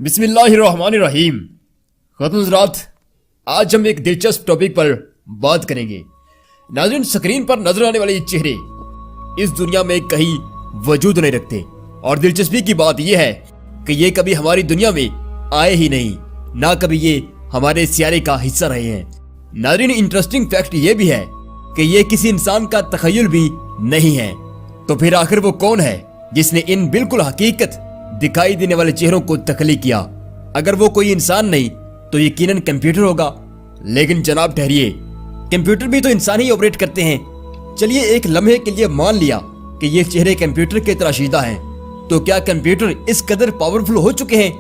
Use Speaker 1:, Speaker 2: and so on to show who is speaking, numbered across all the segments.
Speaker 1: बिस्मिल्लाहिर्रहमानिर्रहीम। ख़ातून हज़रात, आज हम एक दिलचस्प टॉपिक पर बात करेंगे। नाज़रीन, स्क्रीन पर नजर आने वाले ये चेहरे इस दुनिया में कहीं वजूद नहीं रखते और दिलचस्पी की बात यह है कि ये कभी हमारी दुनिया में आए ही नहीं, ना कभी ये हमारे सियारे का हिस्सा रहे हैं। नाज़रीन, इंटरेस्टिंग फैक्ट ये भी है कि ये किसी इंसान का तखय्युल भी नहीं है। तो फिर आखिर वो कौन है जिसने इन बिल्कुल हकीकत दिखाई देने वाले चेहरों को तख्लीक किया? अगर वो कोई इंसान नहीं तो यकीनन कंप्यूटर होगा। लेकिन जनाब ठहरिए, कंप्यूटर भी तो इंसान ही ऑपरेट करते हैं। चलिए एक लम्हे के लिए मान लिया कि ये चेहरे कंप्यूटर के तराशीदा हैं, तो क्या कंप्यूटर इस कदर पावरफुल हो चुके हैं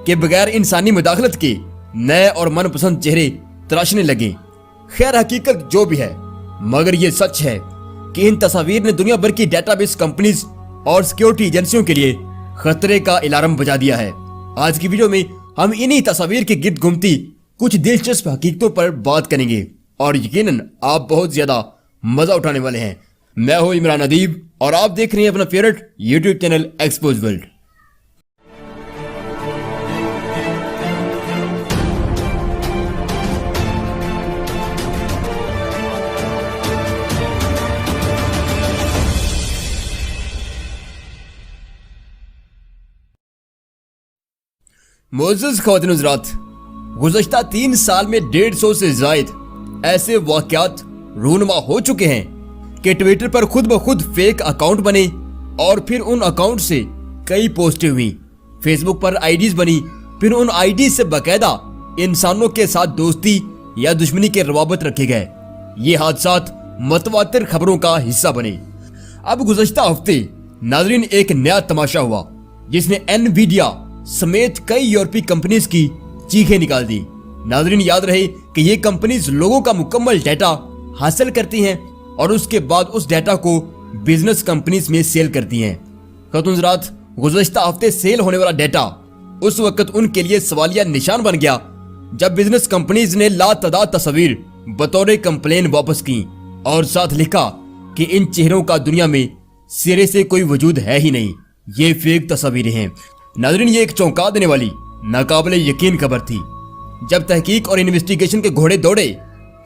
Speaker 1: कि बगैर इंसानी मुदाखलत के नए और मनपसंद चेहरे तराशने लगे? खैर, हकीकत जो भी है, मगर ये सच है कि इन तस्वीर ने दुनिया भर की डेटाबेस कंपनीज और सिक्योरिटी एजेंसियों के लिए खतरे का अलार्म बजा दिया है। आज की वीडियो में हम इन्हीं तस्वीर के गिर्द घूमती कुछ दिलचस्प हकीकतों पर बात करेंगे और यकीनन आप बहुत ज्यादा मजा उठाने वाले हैं। मैं हूं इमरान अदीब और आप देख रहे हैं अपना favourite YouTube channel Expose World. मोअज़्ज़ज़ ख़वातीन हज़रात, गुज़श्ता 3 साल में 150 से ज़ायद ऐसे वाक़यात रूनुमा हो चुके हैं कि ट्विटर पर खुद ब खुद फेक अकाउंट बने और फिर उन अकाउंट से कई पोस्टें हुई। फेसबुक पर आईडीज बनी, फिर उन आईडी से बाकायदा इंसानों के साथ दोस्ती या दुश्मनी के रवाबत रखे गए। ये हादसात मतवातिर खबरों का हिस्सा बने। अब गुज़श्ता हफ्ते नाज़रीन एक नया तमाशा हुआ जिसने एनवीडिया समेत कई यूरोपीय कंपनीज की चीखें निकाल दी। नाज़रीन, याद रहे कि ये कंपनीज लोगों का मुकम्मल डाटा हासिल करती हैं और उसके बाद उस डाटा को बिजनेस कंपनीज में सेल करती हैं। ख़ातून हज़रात, गुज़श्ता हफ्ते सेल होने वाला डाटा उस वक्त उनके लिए सवालिया निशान बन गया जब बिजनेस कंपनीज ने लातादाद तस्वीर बतौर कंप्लेन वापस की और साथ लिखा कि इन चेहरों का दुनिया में सिरे से कोई वजूद है ही नहीं, ये फेक तस्वीरें हैं। नाज़रीन, ये एक चौंका देने वाली नाकाबिले यकीन खबर थी। जब तहकीक और इन्वेस्टिगेशन के घोड़े दौड़े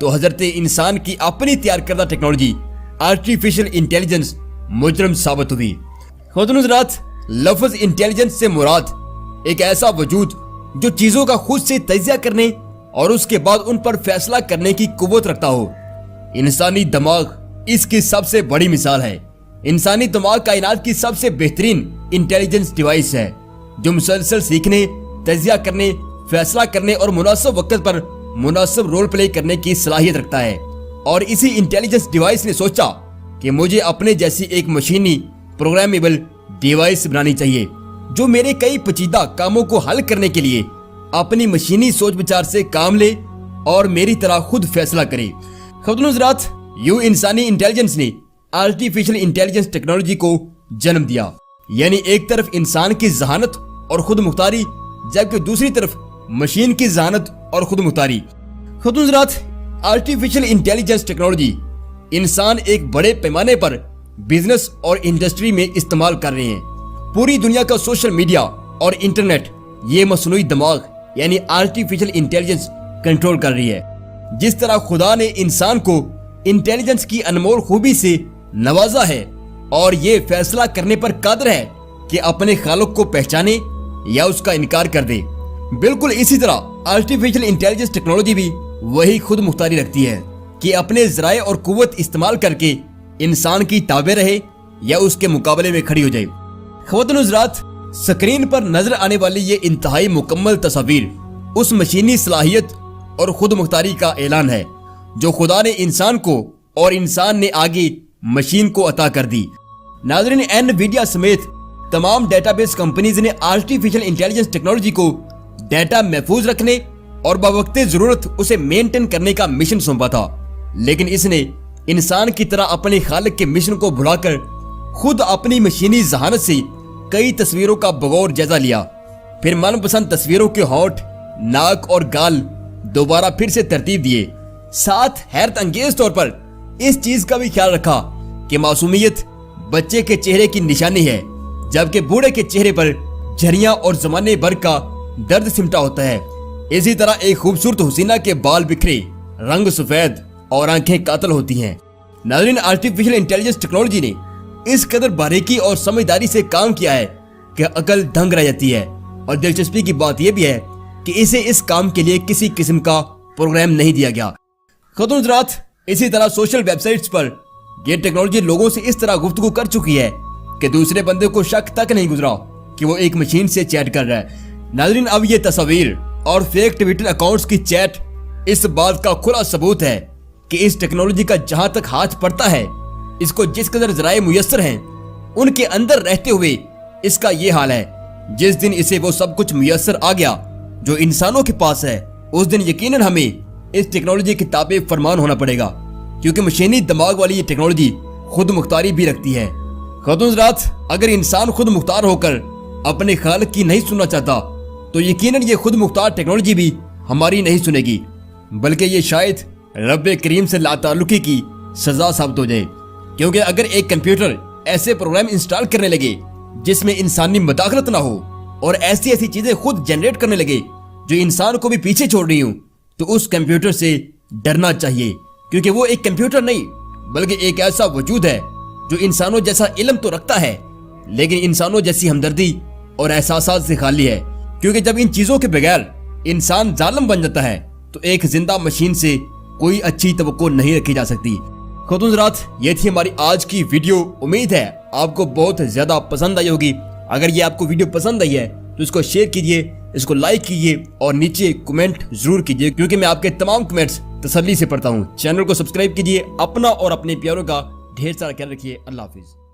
Speaker 1: तो हजरत इंसान की अपनी तैयार करदा टेक्नोलॉजी आर्टिफिशियल इंटेलिजेंस मुजरम साबित हुई। ख़वातीन हज़रात, लफ्ज़ इंटेलिजेंस से मुराद एक ऐसा वजूद जो चीजों का खुद से तजिया करने और उसके बाद उन पर फैसला करने की कुव्वत रखता हो। इंसानी दिमाग इसकी सबसे बड़ी मिसाल है। इंसानी दिमाग कायनात की सबसे बेहतरीन इंटेलिजेंस डिवाइस है जो मुसलसल सीखने, तजिया करने, फैसला करने और मुनासिब वक्त पर मुनासिब रोल प्ले करने की सलाहियत रखता है। और इसी इंटेलिजेंस डिवाइस ने सोचा कि मुझे अपने जैसी एक मशीनी प्रोग्रामेबल डिवाइस बनानी चाहिए जो मेरे कई पेचीदा कामों को हल करने के लिए अपनी मशीनी सोच विचार से काम ले और मेरी तरह खुद फैसला करे। ख़वातीन हज़रात, यूं इंसानी इंटेलिजेंस ने आर्टिफिशियल इंटेलिजेंस टेक्नोलॉजी को जन्म दिया। यानी एक तरफ इंसान की जहानत और खुद मुख्तारी, जबकि दूसरी तरफ मशीन की जहानत और खुद मुख्तारी। ख़वातीन हज़रात, आर्टिफिशियल इंटेलिजेंस टेक्नोलॉजी इंसान एक बड़े पैमाने पर बिजनेस और इंडस्ट्री में इस्तेमाल कर रहे हैं। पूरी दुनिया का सोशल मीडिया और इंटरनेट ये मसनूई दिमाग यानी आर्टिफिशियल इंटेलिजेंस कंट्रोल कर रही है। जिस तरह खुदा ने इंसान को इंटेलिजेंस की अनमोल खूबी से नवाजा है और ये फैसला करने पर कादिर है कि अपने खालिक को पहचाने या उसका इनकार कर दे, बिल्कुल इसी तरह आर्टिफिशियल इंटेलिजेंस टेक्नोलॉजी भी वही खुद मुख्तारी रखती है कि अपने ज़राए और कुव्वत इस्तेमाल करके इंसान की ताबे रहे या उसके मुकाबले में खड़ी हो जाए। ख़वातीन हज़रात, स्क्रीन पर नजर आने वाली ये इंतहाई मुकम्मल तस्वीर उस मशीनी सलाहियत और खुद मुख्तारी का ऐलान है जो खुदा ने इंसान को और इंसान ने आगे मशीन को अता कर दी। नाज़रीन, एनवीडिया समेत तमाम डेटाबेस कंपनीज ने आर्टिफिशियल इंटेलिजेंस टेक्नोलॉजी को डाटा महफूज रखने और बवक्ते जरूरत उसे मेंटेन करने का मिशन सौंपा था। लेकिन इसने इंसान की तरह अपने खालिक के मिशन को भुलाकर खुद अपनी मशीनी जहानत से कई तस्वीरों का बगौर जायजा लिया। फिर मनपसंद तस्वीरों के होंठ, नाक और गाल दोबारा फिर से तरतीब दिए। साथ हैरत अंगेज तौर पर इस चीज का भी ख्याल रखा कि मासूमियत बच्चे के चेहरे की निशानी है, जबकि बूढ़े के चेहरे पर झरियां और जमाने भर का درد سمٹا ہوتا ہے، اسی طرح ایک خوبصورت حسینہ کے بال بکھرے، رنگ سفید اور آنکھیں قاتل ہوتی ہیں۔ ناظرین، آرٹیفیشل انٹیلیجنس ٹیکنالوجی نے اس قدر باریکی اور سمجھداری سے کام کیا ہے کہ عقل دنگ رہ جاتی ہے، اور دلچسپی کی بات یہ بھی ہے کہ اسے اس کام کے لیے کسی قسم کا پروگرام نہیں دیا گیا۔ خاتون حضرات، اسی طرح سوشل ویب سائٹس پر یہ ٹیکنالوجی لوگوں سے اس طرح گفتگو کر چکی ہے کہ دوسرے بندے کو شک تک نہیں گزرا کہ وہ ایک مشین سے چیٹ کر رہا ہے۔ ناظرین، اب یہ تصاویر اور فیک ٹویٹر اکاؤنٹس کی چیٹ اس بات کا کھلا ثبوت ہے کہ اس ٹیکنالوجی کا جہاں تک ہاتھ پڑتا ہے، اس کو جس قدر ذرائع میسر ہیں ان کے اندر رہتے ہوئے اس کا یہ حال ہے۔ جس دن اسے وہ سب کچھ میسر آ گیا جو انسانوں کے پاس ہے، اس دن یقیناً ہمیں اس ٹیکنالوجی کے تابع فرمان ہونا پڑے گا، کیونکہ مشینی دماغ والی یہ ٹیکنالوجی خود مختاری بھی رکھتی ہے۔ خاتون حضرات، اگر انسان خود مختار ہو کر اپنے خالق کی نہیں سننا چاہتا تو یقیناً یہ خود مختار ٹیکنالوجی بھی ہماری نہیں سنے گی، بلکہ یہ شاید رب کریم سے لا تعلقی کی سزا ثابت ہو جائے۔ کیونکہ اگر ایک کمپیوٹر ایسے پروگرام انسٹال کرنے لگے جس میں انسانی مداخلت نہ ہو اور ایسی چیزیں خود جنریٹ کرنے لگے جو انسان کو بھی پیچھے چھوڑ رہی ہوں، تو اس کمپیوٹر سے ڈرنا چاہیے، کیونکہ وہ ایک کمپیوٹر نہیں بلکہ ایک ایسا وجود ہے جو انسانوں جیسا علم تو رکھتا ہے لیکن انسانوں جیسی ہمدردی اور احساسات سے خالی ہے۔ کیونکہ جب ان چیزوں کے بغیر انسان ظالم بن جاتا ہے تو ایک زندہ مشین سے کوئی اچھی توقع نہیں رکھی جا سکتی۔ خاتون حضرات، یہ تھی ہماری آج کی ویڈیو، امید ہے آپ کو بہت زیادہ پسند آئی ہوگی۔ اگر یہ آپ کو ویڈیو پسند آئی ہے تو اس کو شیئر کیجئے، اس کو لائک کیجئے اور نیچے کمنٹ ضرور کیجئے، کیونکہ میں آپ کے تمام کمنٹس تسلی سے پڑھتا ہوں۔ چینل کو سبسکرائب کیجئے، اپنا اور اپنے پیاروں کا ڈھیر سارا خیال رکھیے۔ اللہ حافظ۔